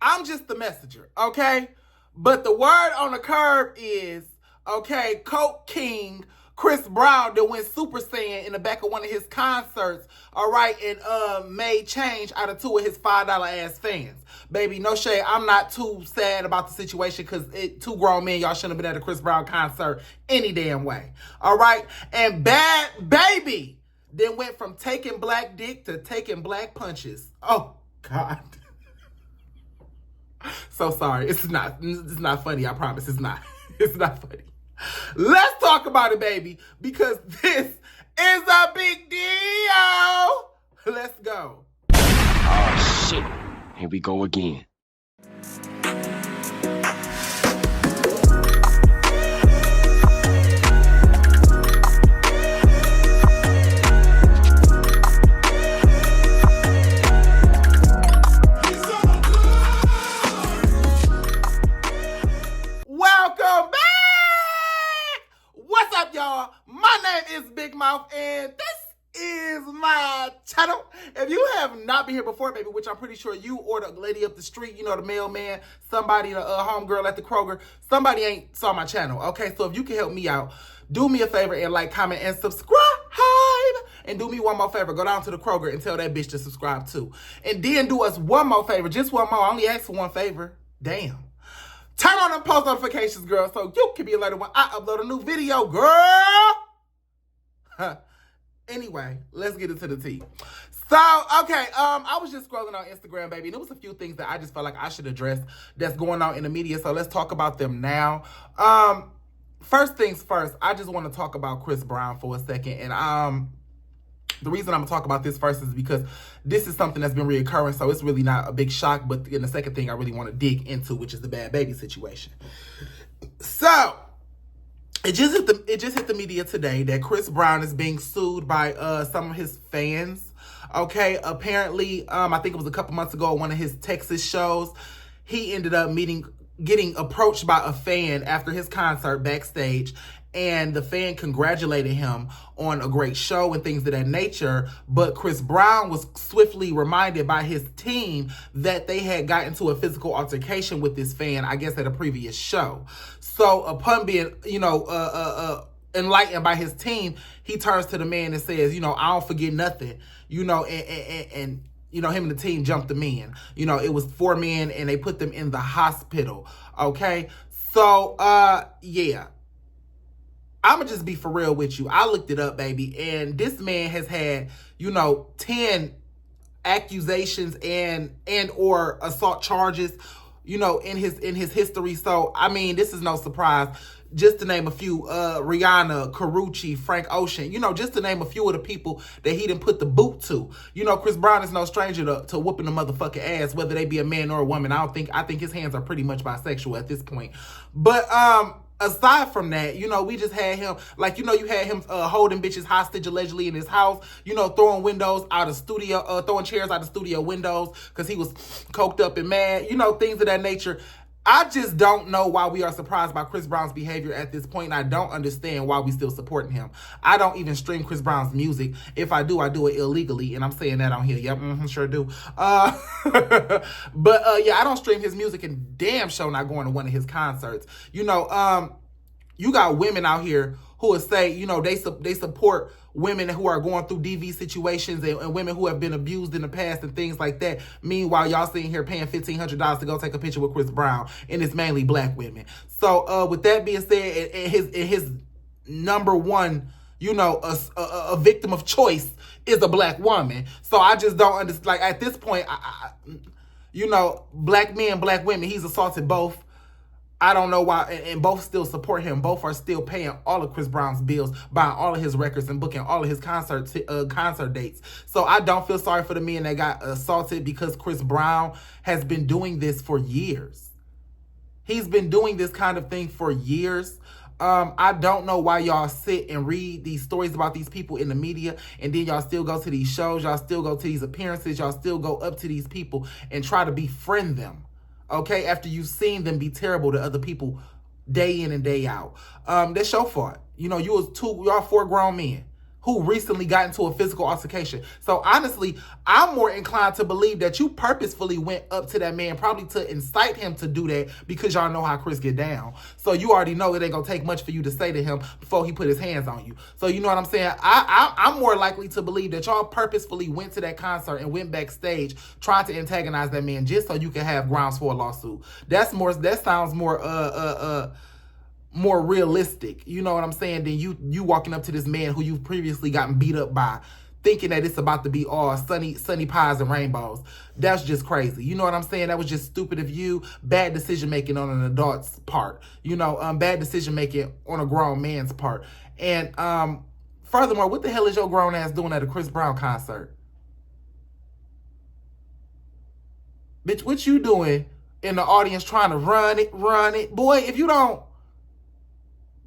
I'm just the messenger, okay? But the word on the curb is, okay, Coke King Chris Brown that went Super Saiyan in the back of one of his concerts, all right, and made change out of two of his $5 ass fans. Baby, no shade, I'm not too sad about the situation because two grown men, y'all shouldn't have been at a Chris Brown concert any damn way, all right? And Bhad Bhabie then went from taking black dick to taking black punches. Oh, God. So sorry, it's not funny, I promise, it's not. It's not funny. Let's talk about it, baby, because this is a big deal. Let's go. Oh, shit. Here we go again. Welcome back. What's up, y'all? My name is Big Mouth, and this is my channel. If you have not been here before, baby, which I'm pretty sure you or the lady up the street, you know, the mailman, somebody, the homegirl at the Kroger, somebody ain't saw my channel, okay? So if you can help me out, do me a favor and like, comment, and subscribe. And do me one more favor. Go down to the Kroger and tell that bitch to subscribe too. And then do us one more favor, just one more. I only asked for one favor. Damn. Turn on the post notifications, girl, so you can be alerted when I upload a new video, girl. Anyway, let's get into the tea. So, okay, I was just scrolling on Instagram, baby, and there was a few things that I just felt like I should address that's going on in the media, so let's talk about them now. First things first, I just want to talk about Chris Brown for a second, and the reason I'm going to talk about this first is because this is something that's been reoccurring, so it's really not a big shock. But then the second thing I really want to dig into, which is the Bhad Bhabie situation. So, it just hit the media today that Chris Brown is being sued by some of his fans. Okay, apparently, I think it was a couple months ago at one of his Texas shows, he ended up getting approached by a fan after his concert backstage. And the fan congratulated him on a great show and things of that nature. But Chris Brown was swiftly reminded by his team that they had gotten into a physical altercation with this fan, I guess, at a previous show. So upon being, enlightened by his team, he turns to the man and says, I don't forget nothing, and him and the team jumped the men. It was 4 men and they put them in the hospital. Okay. So, yeah. I'm going to just be for real with you. I looked it up, baby, and this man has had, 10 accusations and or assault charges, in his history. So, I mean, this is no surprise. Just to name a few, Rihanna, Karuchi, Frank Ocean, just to name a few of the people that he didn't put the boot to. Chris Brown is no stranger to whooping the motherfucking ass, whether they be a man or a woman. I think his hands are pretty much bisexual at this point. But, aside from that, we just had him, you had him holding bitches hostage allegedly in his house, throwing windows out of studio, throwing chairs out of studio windows because he was coked up and mad, things of that nature. I just don't know why we are surprised by Chris Brown's behavior at this point, and I don't understand why we still supporting him. I don't even stream Chris Brown's music. If I do, I do it illegally, and I'm saying that on here. Yep, sure do. But yeah, I don't stream his music, and damn sure not going to one of his concerts. You got women out here who would say, they support women who are going through DV situations and women who have been abused in the past and things like that. Meanwhile, y'all sitting here paying $1,500 to go take a picture with Chris Brown, and it's mainly black women. So with that being said, his number one, a victim of choice is a black woman. So I just don't understand. Like at this point, black men, black women, he's assaulted both. I don't know why, and both still support him. Both are still paying all of Chris Brown's bills, buying all of his records, and booking all of his concert dates. So I don't feel sorry for the men that got assaulted because Chris Brown has been doing this for years. He's been doing this kind of thing for years. I don't know why y'all sit and read these stories about these people in the media, and then y'all still go to these shows, y'all still go to these appearances, y'all still go up to these people and try to befriend them. Okay, after you've seen them be terrible to other people day in and day out. That's your fault. Y'all 4 grown men who recently got into a physical altercation. So honestly, I'm more inclined to believe that you purposefully went up to that man, probably to incite him to do that, because y'all know how Chris get down. So you already know it ain't gonna take much for you to say to him before he put his hands on you. So you know what I'm saying? I'm more likely to believe that y'all purposefully went to that concert and went backstage trying to antagonize that man just so you can have grounds for a lawsuit. That sounds more realistic, you know what I'm saying, than you walking up to this man who you've previously gotten beat up by, thinking that it's about to be all sunny pies and rainbows. That's just crazy. You know what I'm saying? That was just stupid of you. Bad decision making on an adult's part. You know, bad decision making on a grown man's part. And furthermore, what the hell is your grown ass doing at a Chris Brown concert? Bitch, what you doing in the audience trying to run it? Boy, if you don't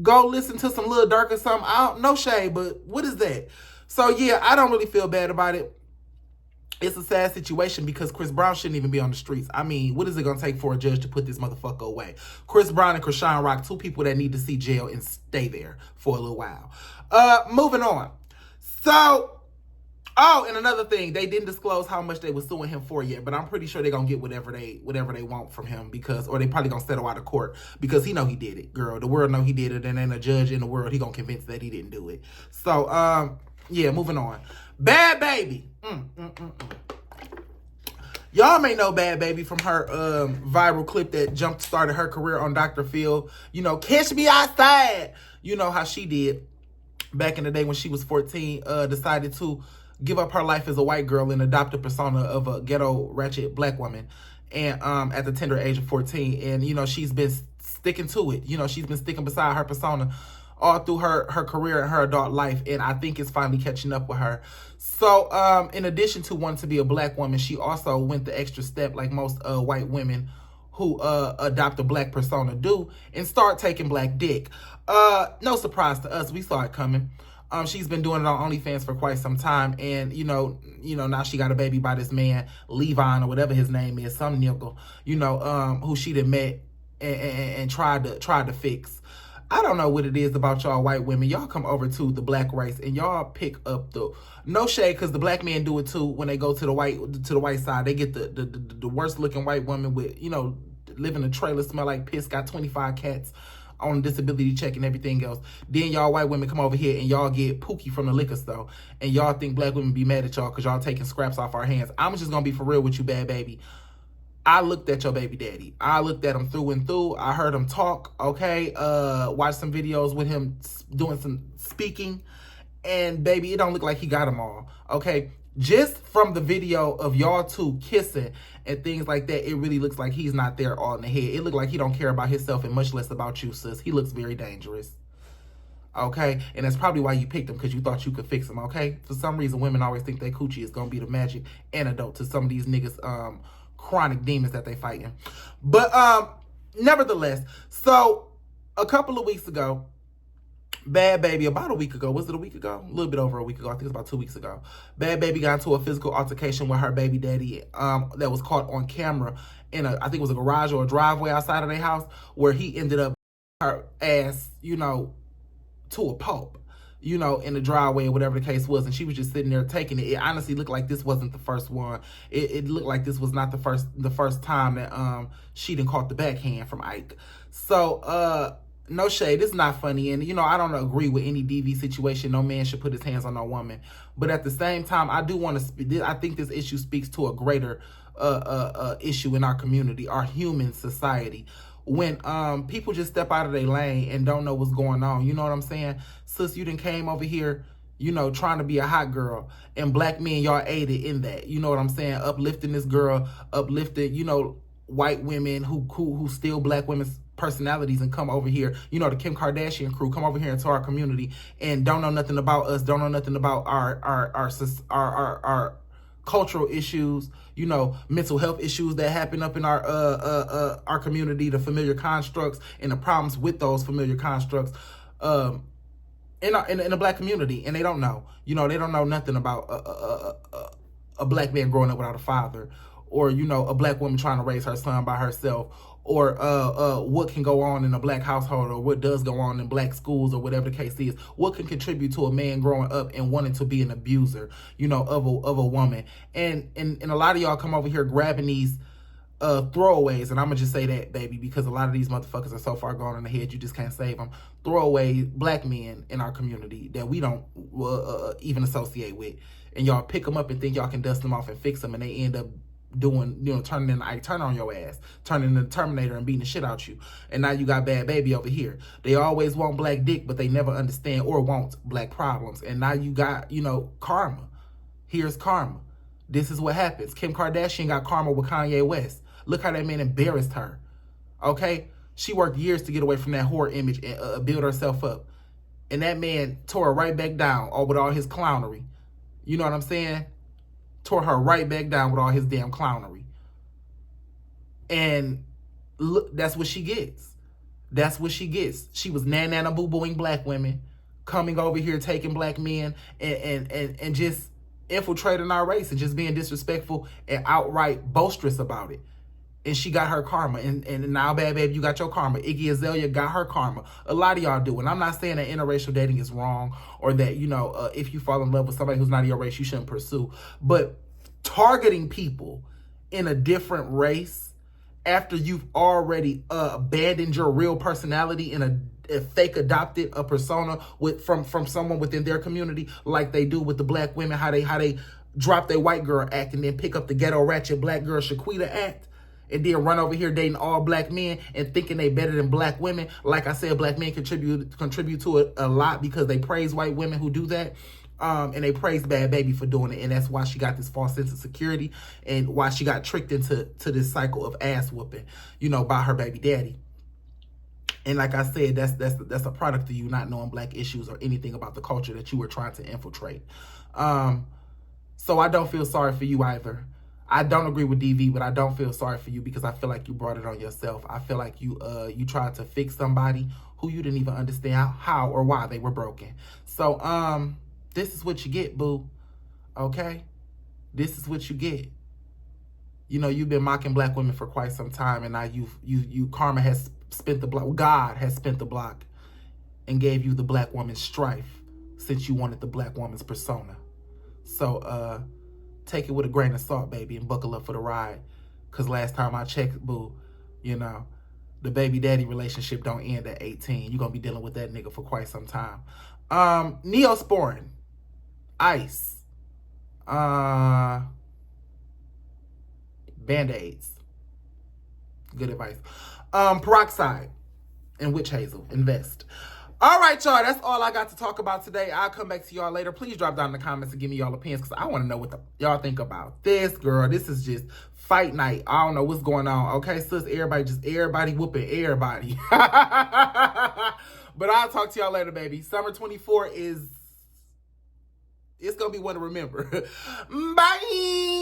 go listen to some Lil Durk or something, I don't, no shade, but what is that? So yeah, I don't really feel bad about it. It's a sad situation because Chris Brown shouldn't even be on the streets. I mean, what is it going to take for a judge to put this motherfucker away? Chris Brown and Krishan Rock, two people that need to see jail and stay there for a little while. Moving on. So, oh, and another thing, they didn't disclose how much they were suing him for yet, but I'm pretty sure they're going to get whatever they want from him, because, or they probably going to settle out of court, because he know he did it, girl. The world know he did it, and ain't a judge in the world he going to convince that he didn't do it. So, yeah, moving on. Bhad Bhabie. Y'all may know Bhad Bhabie from her viral clip that jump-started her career on Dr. Phil. You know, catch me outside. You know how she did back in the day when she was 14, decided to give up her life as a white girl and adopt a persona of a ghetto, ratchet black woman, and at the tender age of 14. And, you know, she's been sticking to it. You know, she's been sticking beside her persona all through her career and her adult life, and I think it's finally catching up with her. So, in addition to wanting to be a black woman, she also went the extra step, like most white women who adopt a black persona do, and start taking black dick. No surprise to us, we saw it coming. She's been doing it on OnlyFans for quite some time, and you know, now she got a baby by this man, Levon, or whatever his name is, some nigga, you know, who she done met and tried to fix. I don't know what it is about y'all white women. Y'all come over to the black race and y'all pick up the, no shade, because the black men do it too. When they go to the white side, they get the worst looking white woman with, you know, live in a trailer, smell like piss, got 25 cats on disability check and everything else. Then y'all white women come over here and y'all get Pookie from the liquor store, and y'all think black women be mad at y'all because y'all taking scraps off our hands. I'm just gonna be for real with you, Bhad Bhabie. I looked at your baby daddy. I looked at him through and through. I heard him talk, okay? Watched some videos with him doing some speaking. And baby, it don't look like he got them all, okay? Just from the video of y'all two kissing and things like that, it really looks like he's not there all in the head. It looked like he don't care about himself and much less about you, sis. He looks very dangerous, okay? And that's probably why you picked him, because you thought you could fix him, okay? For some reason, women always think that coochie is going to be the magic antidote to some of these niggas' chronic demons that they fighting. But nevertheless, so a couple of weeks ago, Bhad Bhabie, about a week ago, was it a week ago? A little bit over a week ago. I think it's about 2 weeks ago. Bhad Bhabie got into a physical altercation with her baby daddy that was caught on camera in I think it was a garage or a driveway outside of their house, where he ended up her ass, you know, to a pulp, you know, in the driveway or whatever the case was, and she was just sitting there taking it. It honestly looked like this wasn't the first one. It looked like this was not the first time that she done caught the backhand from Ike. So no shade, it's not funny, and you know, I don't agree with any DV situation. No man should put his hands on no woman, but at the same time, I do want to. I think this issue speaks to a greater issue in our community, our human society. When people just step out of their lane and don't know what's going on. You know what I'm saying? Sis, you done came over here, you know, trying to be a hot girl, and black men, y'all aided in that. You know what I'm saying? Uplifting this girl, uplifting, you know, white women who steal black women's personalities and come over here, you know, the Kim Kardashian crew, come over here into our community and don't know nothing about us, don't know nothing about our cultural issues, you know, mental health issues that happen up in our community, the familiar constructs and the problems with those familiar constructs in the black community, and they don't know, you know, they don't know nothing about a black man growing up without a father, or, you know, a black woman trying to raise her son by herself, or what can go on in a black household, or what does go on in black schools, or whatever the case is. What can contribute to a man growing up and wanting to be an abuser, you know, of a woman. And a lot of y'all come over here grabbing these throwaways, and I'm gonna just say that, baby, because a lot of these motherfuckers are so far gone in the head, you just can't save them. Throwaway black men in our community that we don't even associate with, and y'all pick them up and think y'all can dust them off and fix them, and they end up doing, you know, turning into Ike Turner on your ass, turning into the Terminator and beating the shit out you. And now you got Bhad Bhabie over here. They always want black dick, but they never understand or want black problems. And now you got, you know, karma. Here's karma. This is what happens. Kim Kardashian got karma with Kanye West. Look how that man embarrassed her. Okay? She worked years to get away from that whore image and build herself up. And that man tore her right back down with all his clownery. You know what I'm saying? Tore her right back down with all his damn clownery. And look, that's what she gets. That's what she gets. She was nana boo-booing black women, coming over here taking black men and just infiltrating our race and just being disrespectful and outright boisterous about it. And she got her karma. And now, Bhad Bhabie, you got your karma. Iggy Azalea got her karma. A lot of y'all do. And I'm not saying that interracial dating is wrong, or that, you know, if you fall in love with somebody who's not your race, you shouldn't pursue. But targeting people in a different race after you've already abandoned your real personality in a fake adopted a persona from someone within their community, like they do with the black women, how they drop their white girl act and then pick up the ghetto ratchet black girl Shaquita act, and then run over here dating all black men and thinking they better than black women. Like I said, black men contribute to it a lot because they praise white women who do that. And they praised Bhad Bhabie for doing it. And that's why she got this false sense of security and why she got tricked into this cycle of ass whooping, you know, by her baby daddy. And like I said, that's a product of you not knowing black issues or anything about the culture that you were trying to infiltrate. So I don't feel sorry for you either. I don't agree with DV, but I don't feel sorry for you because I feel like you brought it on yourself. I feel like you tried to fix somebody who you didn't even understand how or why they were broken. So this is what you get, boo. Okay? This is what you get. You know, you've been mocking black women for quite some time, and now karma has spent the block. God has spent the block and gave you the black woman's strife since you wanted the black woman's persona. So take it with a grain of salt, baby, and buckle up for the ride. Because last time I checked, boo, you know, the baby daddy relationship don't end at 18. You're going to be dealing with that nigga for quite some time. Neosporin, ice, Band-Aids. Good advice. Peroxide and witch hazel. Invest. All right, y'all. That's all I got to talk about today. I'll come back to y'all later. Please drop down in the comments and give me y'all opinions because I want to know what y'all think about this, girl. This is just fight night. I don't know what's going on. Okay, sis, everybody whooping everybody. But I'll talk to y'all later, baby. Summer 24 it's going to be one to remember. Bye.